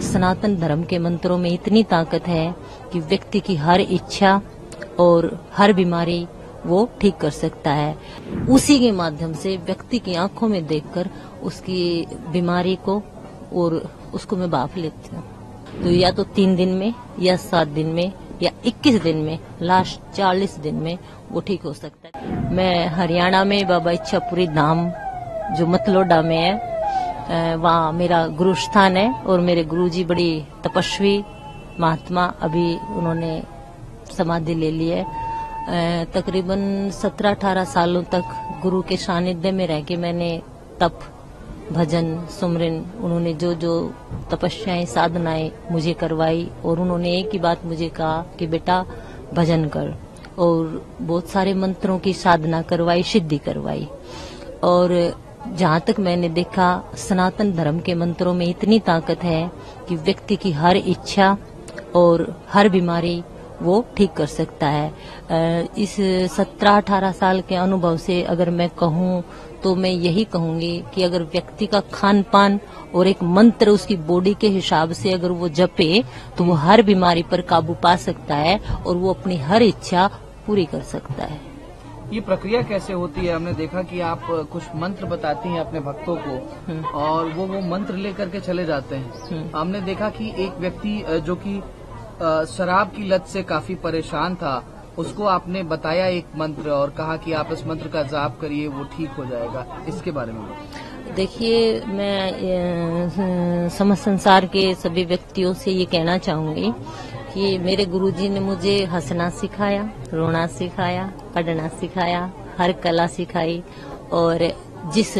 सनातन धर्म के मंत्रों में इतनी ताकत है कि व्यक्ति की हर इच्छा और हर बीमारी वो ठीक कर सकता है। उसी के माध्यम से व्यक्ति की आंखों में देखकर उसकी बीमारी को और उसको मैं भाप लेती हूँ। तो या तो 3 दिन में या 7 दिन में या 21 दिन में, लास्ट 40 दिन में वो ठीक हो सकता है। मैं हरियाणा में बाबा इच्छापुरी धाम जो मतलोडा में है, वहाँ मेरा गुरु स्थान है और मेरे गुरुजी बड़ी तपस्वी महात्मा, अभी उन्होंने समाधि ले ली है। तकरीबन 17-18 सालों तक गुरु के सानिध्य में रह के मैंने तप, भजन, सुमरन, उन्होंने जो जो तपस्याएं, साधनाएं मुझे करवाई और उन्होंने एक ही बात मुझे कहा कि बेटा भजन कर, और बहुत सारे मंत्रों की साधना करवाई, सिद्धि करवाई। और जहाँ तक मैंने देखा, सनातन धर्म के मंत्रों में इतनी ताकत है कि व्यक्ति की हर इच्छा और हर बीमारी वो ठीक कर सकता है। इस 17-18 साल के अनुभव से अगर मैं कहूँ तो मैं यही कहूंगी कि अगर व्यक्ति का खान पान और एक मंत्र उसकी बॉडी के हिसाब से अगर वो जपे तो वो हर बीमारी पर काबू पा सकता है और वो अपनी हर इच्छा पूरी कर सकता है। ये प्रक्रिया कैसे होती है? हमने देखा कि आप कुछ मंत्र बताती हैं अपने भक्तों को और वो मंत्र लेकर के चले जाते हैं। हमने देखा कि एक व्यक्ति जो कि शराब की लत से काफी परेशान था, उसको आपने बताया एक मंत्र और कहा कि आप इस मंत्र का जाप करिए, वो ठीक हो जाएगा। इसके बारे में देखिए, मैं समस्त संसार के सभी व्यक्तियों से ये कहना चाहूंगी कि मेरे गुरुजी ने मुझे हंसना सिखाया, रोना सिखाया, पढ़ना सिखाया, हर कला सिखाई, और जिस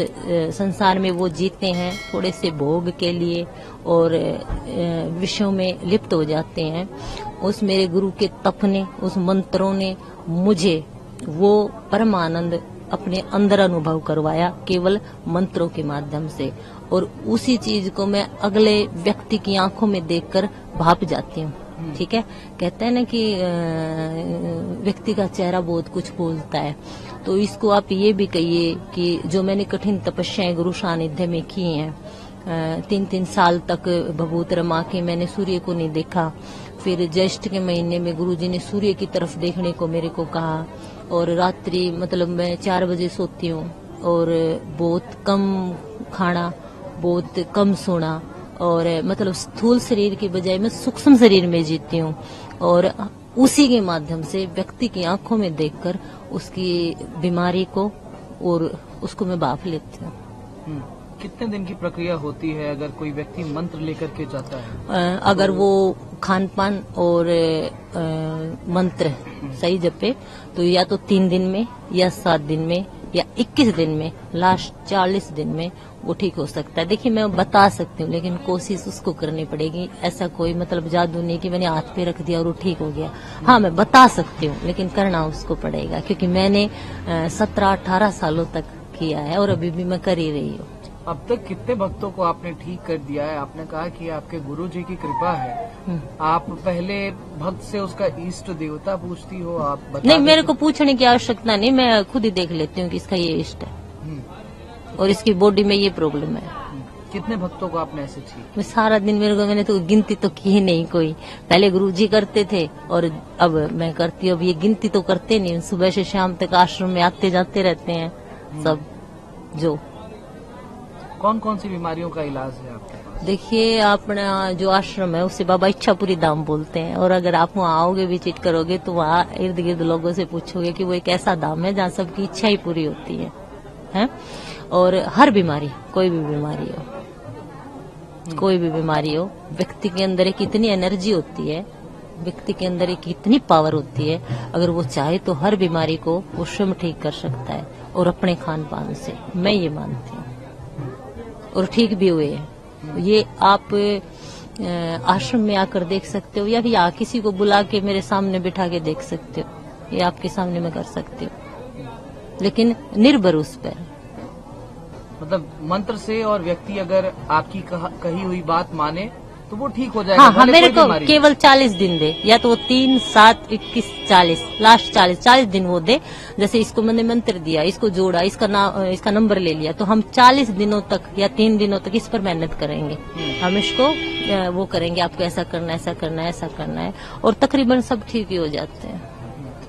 संसार में वो जीते हैं थोड़े से भोग के लिए और विषयों में लिप्त हो जाते हैं, उस मेरे गुरु के तप ने, उस मंत्रों ने मुझे वो परम आनंद अपने अंदर अनुभव करवाया केवल मंत्रों के माध्यम से, और उसी चीज को मैं अगले व्यक्ति की आंखों में देखकर भाप जाती हूँ। ठीक है, कहते हैं ना कि व्यक्ति का चेहरा बहुत कुछ बोलता है, तो इसको आप ये भी कहिए कि जो मैंने कठिन तपस्याएं गुरु सानिध्य में की हैं, 3-3 साल तक भभूत रमा के मैंने सूर्य को नहीं देखा। फिर ज्येष्ठ के महीने में गुरुजी ने सूर्य की तरफ देखने को मेरे को कहा, और रात्रि मतलब मैं 4 बजे सोती हूँ और बहुत कम खाना, बहुत कम सोना, और मतलब स्थूल शरीर की बजाय मैं सूक्ष्म शरीर में जीती हूँ, और उसी के माध्यम से व्यक्ति की आंखों में देखकर उसकी बीमारी को और उसको मैं भाप लेती हूँ। कितने दिन की प्रक्रिया होती है अगर कोई व्यक्ति मंत्र लेकर के जाता है? अगर वो खान पान और मंत्र सही जपे तो या तो 3 दिन में या 7 दिन में या 21 दिन में, लास्ट 40 दिन में वो ठीक हो सकता है। देखिए, मैं बता सकती हूँ लेकिन कोशिश उसको करनी पड़ेगी। ऐसा कोई मतलब जादू नहीं कि मैंने हाथ पे रख दिया और वो ठीक हो गया। हाँ, मैं बता सकती हूँ लेकिन करना उसको पड़ेगा, क्योंकि मैंने 17-18 सालों तक किया है और अभी भी मैं कर ही रही हूँ। अब तक कितने भक्तों को आपने ठीक कर दिया है? आपने कहा कि आपके गुरुजी की कृपा है। आप पहले भक्त से उसका इष्ट देवता पूछती हो? आप बता नहीं, मेरे को पूछने की आवश्यकता नहीं, मैं खुद ही देख लेती हूँ कि इसका ये इष्ट है और इसकी बॉडी में ये प्रॉब्लम है। कितने भक्तों को आपने ऐसे ठीक? मैं सारा दिन मैंने तो गिनती तो की ही नहीं कोई। पहले गुरुजी करते थे और अब मैं करती हूँ। अब ये गिनती तो करते नहीं, सुबह से शाम तक आश्रम में आते जाते रहते हैं सब। जो कौन कौन सी बीमारियों का इलाज है आपके पास? देखिए, अपना जो आश्रम है उसे बाबा इच्छापुरी धाम बोलते हैं, और अगर आप वहाँ आओगे, विजिट करोगे तो वहाँ इर्द गिर्द लोगों से पूछोगे कि वो एक ऐसा धाम है जहाँ सबकी इच्छा ही पूरी होती है? और हर बीमारी, कोई भी बीमारी हो, कोई भी बीमारी हो, व्यक्ति के अंदर एक इतनी एनर्जी होती है, व्यक्ति के अंदर एक इतनी पावर होती है, अगर वो चाहे तो हर बीमारी को वो स्वयं ठीक कर सकता है, और अपने खान पान से। मैं ये मानती हूँ और ठीक भी हुए हैं। ये आप आश्रम में आकर देख सकते हो, या फिर किसी को बुला के मेरे सामने बिठा के देख सकते हो, ये आपके सामने मैं कर सकती हूँ, लेकिन निर्भर उस पर। मतलब मंत्र से और व्यक्ति अगर आपकी कही हुई बात माने तो वो ठीक हो जाएगा। हाँ, भले मेरे कोई को बीमारी हो। केवल 40 दिन दे, या तो वो 3, 7, 21, 40, लास्ट 40 दिन वो दे। जैसे इसको मैंने मंत्र दिया, इसको जोड़ा, इसका नंबर ले लिया, तो हम 40 दिनों तक या 3 दिनों तक इस पर मेहनत करेंगे। हम इसको वो करेंगे, आपको ऐसा करना है, ऐसा करना है, ऐसा करना है, और तकरीबन सब ठीक ही हो जाते हैं।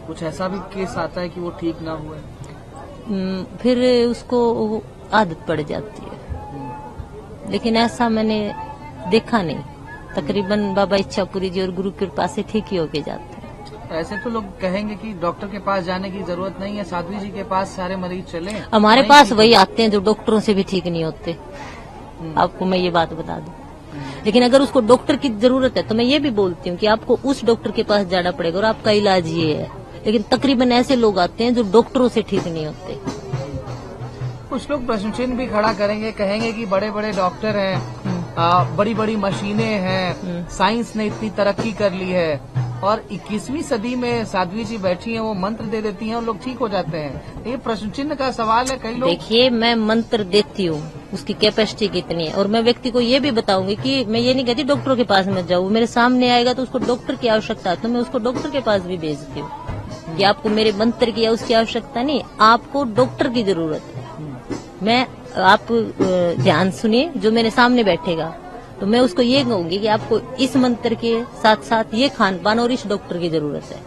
कुछ ऐसा भी केस आता है कि वो ठीक ना हुए? फिर उसको आदत पड़ जाती है, लेकिन ऐसा मैंने देखा नहीं। तकरीबन बाबा इच्छापुरी जी और गुरु कृपा से ठीक ही होके जाते हैं। ऐसे तो लोग कहेंगे कि डॉक्टर के पास जाने की जरूरत नहीं है, साध्वी जी के पास सारे मरीज चले। हमारे नहीं पास ठीक वही होगा। आते हैं जो डॉक्टरों से भी ठीक नहीं होते। आपको मैं ये बात बता दूं। लेकिन अगर उसको डॉक्टर की जरूरत है तो मैं ये भी बोलती हूँ कि आपको उस डॉक्टर के पास जाना पड़ेगा और आपका इलाज ये है। लेकिन तकरीबन ऐसे लोग आते हैं जो डॉक्टरों से ठीक नहीं होते। कुछ लोग प्रश्न चिन्ह भी खड़ा करेंगे, कहेंगे कि बड़े बड़े डॉक्टर हैं, बड़ी बड़ी मशीनें हैं, साइंस ने इतनी तरक्की कर ली है, और 21वीं सदी में साध्वी जी बैठी हैं, वो मंत्र दे देती हैं और लोग ठीक हो जाते हैं। ये प्रश्न चिन्ह का सवाल है। कई लोग देखिए, मैं मंत्र देती हूँ, उसकी कैपेसिटी कितनी है, और मैं व्यक्ति को ये भी बताऊंगी कि मैं ये नहीं कहती डॉक्टरों के पास मत जाओ। मेरे सामने आएगा तो उसको डॉक्टर की आवश्यकता है तो मैं उसको डॉक्टर के पास भी भेजती हूँ कि आपको मेरे मंत्र की या उसकी आवश्यकता नहीं, आपको डॉक्टर की जरूरत है। आप ध्यान सुनिए, जो मेरे सामने बैठेगा तो मैं उसको ये कहूंगी कि आपको इस मंत्र के साथ साथ ये खान पान और इस डॉक्टर की जरूरत है,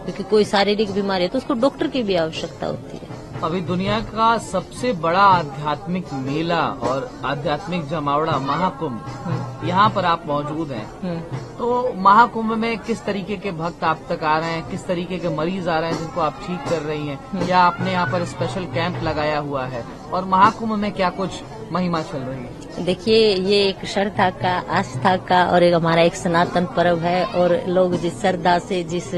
क्योंकि कोई शारीरिक बीमारी है तो उसको डॉक्टर की भी आवश्यकता होती है। अभी दुनिया का सबसे बड़ा आध्यात्मिक मेला और आध्यात्मिक जमावड़ा महाकुंभ, यहाँ पर आप मौजूद हैं। तो महाकुंभ में किस तरीके के भक्त आप तक आ रहे हैं, किस तरीके के मरीज आ रहे हैं जिनको आप ठीक कर रही हैं, या आपने यहाँ पर स्पेशल कैंप लगाया हुआ है, और महाकुंभ में क्या कुछ महिमा चल रही है? देखिए, ये एक श्रद्धा का, आस्था का और हमारा एक सनातन पर्व है, और लोग जिस श्रद्धा से, जिस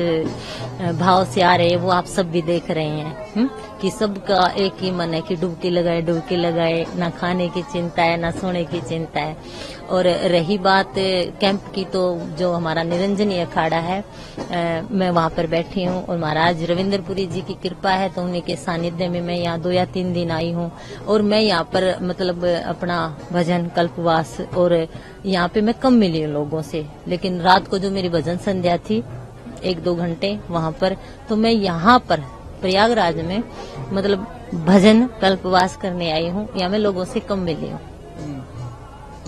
भाव से आ रहे हैं वो आप सब भी देख रहे हैं कि सबका एक ही मन है कि डुबकी लगाए, ना खाने की चिंता है, ना सोने की चिंता है। और रही बात कैंप की, तो जो हमारा निरंजनी अखाड़ा है, मैं वहाँ पर बैठी हूँ, और महाराज रविंद्रपुरी जी की कृपा है तो उन्हीं के सानिध्य में मैं यहाँ 2 या 3 दिन आई हूँ। और मैं यहाँ पर मतलब अपना भजन, कल्पवास, और यहाँ पे मैं कम मिली हूँ लोगों से, लेकिन रात को जो मेरी भजन संध्या थी 1-2 घंटे वहाँ पर, तो मैं यहाँ पर प्रयागराज में मतलब भजन कल्पवास करने आई हूँ। यहाँ मैं लोगों से कम मिली हूँ।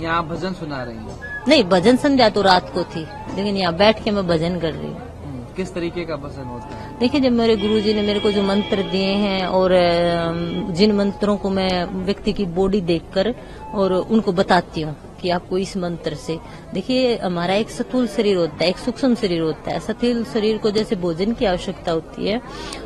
यहाँ आप भजन सुना रही हैं? नहीं, भजन संध्या तो रात को थी, लेकिन यहाँ बैठ के मैं भजन कर रही हूँ। किस तरीके का भजन होता है? देखिए, जब मेरे गुरुजी ने मेरे को जो मंत्र दिए हैं, और जिन मंत्रों को मैं व्यक्ति की बॉडी देखकर और उनको बताती हूँ कि आपको इस मंत्र से, देखिए हमारा एक स्थूल शरीर होता है, एक सूक्ष्म शरीर होता है। स्थूल शरीर को जैसे भोजन की आवश्यकता होती है,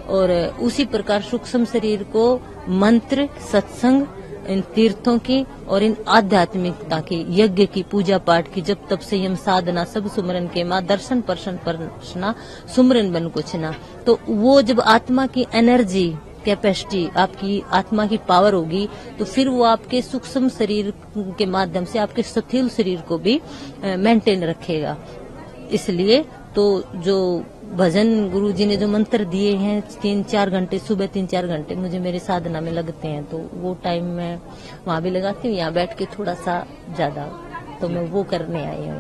और उसी प्रकार सूक्ष्म शरीर को मंत्र, सत्संग, इन तीर्थों की और इन आध्यात्मिकता की, यज्ञ की, पूजा पाठ की, जब तब संयम साधना, सब सुमरन के माँ, दर्शन पर्शन परना, सुमरन बन कुछ ना। तो वो जब आत्मा की एनर्जी, कैपेसिटी, आपकी आत्मा की पावर होगी, तो फिर वो आपके सूक्ष्म शरीर के माध्यम से आपके स्थूल शरीर को भी मेंटेन रखेगा। इसलिए तो जो भजन गुरुजी ने जो मंत्र दिए हैं 3-4 घंटे, सुबह 3-4 घंटे मुझे मेरे साधना में लगते हैं, तो वो टाइम मैं वहाँ भी लगाती हूँ। यहाँ बैठ के थोड़ा सा ज्यादा, तो मैं वो करने आई हूँ।